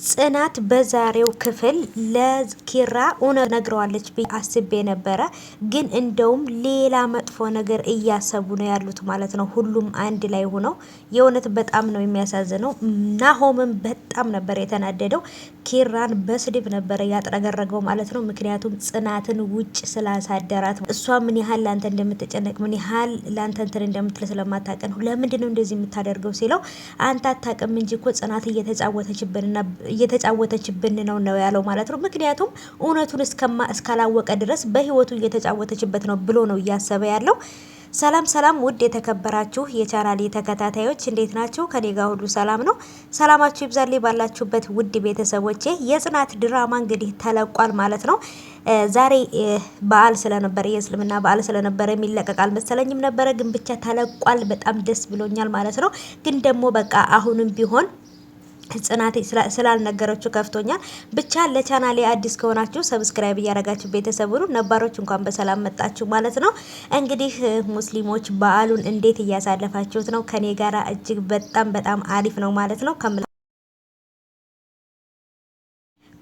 ጽናት በዛሬው ክፍል ለኪራ እውነት ነግረዋለች ብዬ አስቤ ነበረ። ግን እንደውም ሌላ መጥፎ ነገር እያሰቡ ነው ያሉት ማለት ነው። ሁሉም አንድ ላይ ሆነው የእውነት በጣም ነው የሚያሳዝነው። ናሆምም በጣም ነበር የተናደደው። ኪራን በስድብ ነበረ ያጥረገረገው ማለት ነው። ምክንያቱም ጽናትን ውጭ ስላሳደራት እሷ ምን ያህል ላንተ እንደምትጨነቅ ምን ያህል ላንተ እንትን እንደምትል ስለማታውቅ ነው። ለምንድን ነው እንደዚህ የምታደርገው ሲለው አንተ አታውቅም እንጂ እኮ ጽናት እየተጫወተችብን ነው ያለው ማለት ነው። ምክንያቱም እውነቱን እስካላወቀ ድረስ በህይወቱ እየተጫወተችበት ነው ብሎ ነው እያሰበ ያለው። ሰላም ሰላም፣ ውድ የተከበራችሁ የቻናሌ ተከታታዮች እንዴት ናችሁ? ከኔ ጋር ሁሉ ሰላም ነው። ሰላማችሁ ይብዛልኝ ባላችሁበት ውድ ቤተሰቦቼ። የጽናት ድራማ እንግዲህ ተለቋል ማለት ነው። ዛሬ በዓል ስለነበረ የእስልምና በዓል ስለነበረ የሚለቀቅ አልመሰለኝም ነበረ፣ ግን ብቻ ተለቋል። በጣም ደስ ብሎኛል ማለት ነው። ግን ደግሞ በቃ አሁንም ቢሆን ጽናቴ ስላልነገረችው ከፍቶኛል። ብቻ ለቻናሌ አዲስ ከሆናችሁ ሰብስክራይብ እያደረጋችሁ ቤተሰብ ሁኑ። ነባሮች እንኳን በሰላም መጣችሁ ማለት ነው። እንግዲህ ሙስሊሞች በዓሉን እንዴት እያሳለፋችሁት ነው? ከኔ ጋራ እጅግ በጣም አሪፍ ነው ማለት ነው።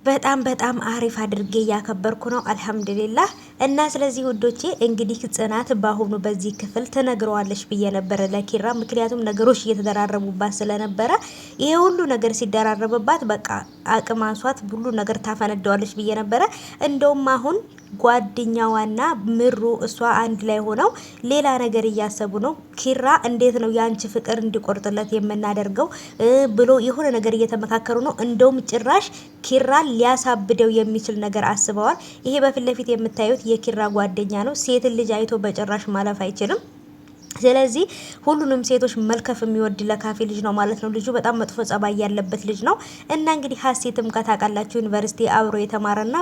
በጣም አሪፍ አድርጌ እያከበርኩ ነው አልሐምዱሊላህ። እና ስለዚህ ውዶቼ እንግዲህ ጽናት በአሁኑ በዚህ ክፍል ትነግረዋለች ብዬ ነበረ ለኪራ። ምክንያቱም ነገሮች እየተደራረቡባት ስለነበረ ይሄ ሁሉ ነገር ሲደራረብባት በቃ አቅም አንሷት ሁሉ ነገር ታፈነደዋለች ብዬ ነበረ። እንደውም አሁን ጓደኛዋና ምሩ እሷ አንድ ላይ ሆነው ሌላ ነገር እያሰቡ ነው። ኪራ እንዴት ነው የአንቺ ፍቅር እንዲቆርጥለት የምናደርገው ብሎ የሆነ ነገር እየተመካከሩ ነው። እንደውም ጭራሽ ኪራ ሊያሳብደው የሚችል ነገር አስበዋል። ይሄ በፊት ለፊት የምታዩት የኪራ ጓደኛ ነው። ሴትን ልጅ አይቶ በጭራሽ ማለፍ አይችልም። ስለዚህ ሁሉንም ሴቶች መልከፍ የሚወድ ለካፌ ልጅ ነው ማለት ነው። ልጁ በጣም መጥፎ ጸባይ ያለበት ልጅ ነው። እና እንግዲህ ሀሴትም ከታውቃላችሁ ዩኒቨርሲቲ አብሮ የተማረና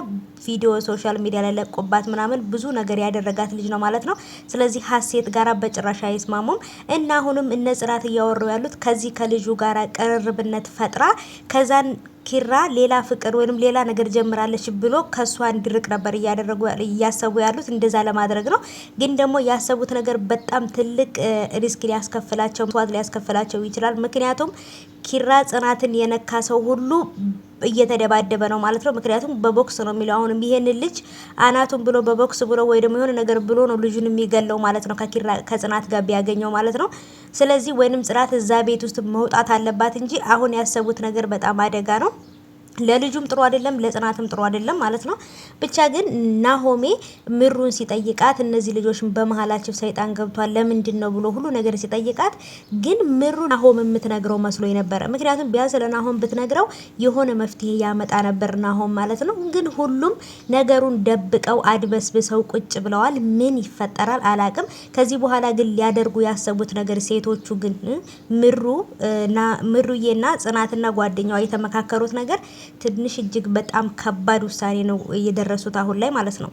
ቪዲዮ ሶሻል ሚዲያ ላይ ለቆባት ምናምን ብዙ ነገር ያደረጋት ልጅ ነው ማለት ነው። ስለዚህ ሀሴት ጋራ በጭራሽ አይስማሙም። እና አሁንም እነ ጽናት እያወሩ ያሉት ከዚህ ከልጁ ጋራ ቅርርብነት ፈጥራ ከዛን ኪራ ሌላ ፍቅር ወይም ሌላ ነገር ጀምራለች ብሎ ከሷ እንዲርቅ ነበር እያሰቡ ያሉት። እንደዛ ለማድረግ ነው። ግን ደግሞ ያሰቡት ነገር በጣም ትልቅ ሪስክ ሊያስከፍላቸው መስዋዕት ሊያስከፍላቸው ይችላል። ምክንያቱም ኪራ ጽናትን የነካ ሰው ሁሉ እየተደባደበ ነው ማለት ነው። ምክንያቱም በቦክስ ነው የሚለው። አሁንም ይሄን ልጅ አናቱን ብሎ በቦክስ ብሎ ወይ ደግሞ የሆነ ነገር ብሎ ነው ልጁን የሚገለው ማለት ነው። ከጽናት ጋር ቢያገኘው ማለት ነው። ስለዚህ ወይንም ጽናት እዛ ቤት ውስጥ መውጣት አለባት እንጂ አሁን ያሰቡት ነገር በጣም አደጋ ነው። ለልጁም ጥሩ አይደለም፣ ለጽናትም ጥሩ አይደለም ማለት ነው። ብቻ ግን ናሆሜ ምሩን ሲጠይቃት እነዚህ ልጆች በመሀላቸው ሰይጣን ገብቷል ለምንድን ነው ብሎ ሁሉ ነገር ሲጠይቃት ግን ምሩ ናሆም የምትነግረው መስሎ ነበረ። ምክንያቱም ቢያንስ ለናሆም ብትነግረው የሆነ መፍትሄ ያመጣ ነበር ናሆም ማለት ነው። ግን ሁሉም ነገሩን ደብቀው አድበስብሰው ቁጭ ብለዋል። ምን ይፈጠራል አላቅም። ከዚህ በኋላ ግን ሊያደርጉ ያሰቡት ነገር ሴቶቹ ግን ምሩዬና ጽናትና ጓደኛዋ የተመካከሩት ነገር ትንሽ እጅግ በጣም ከባድ ውሳኔ ነው እየደረሱት አሁን ላይ ማለት ነው።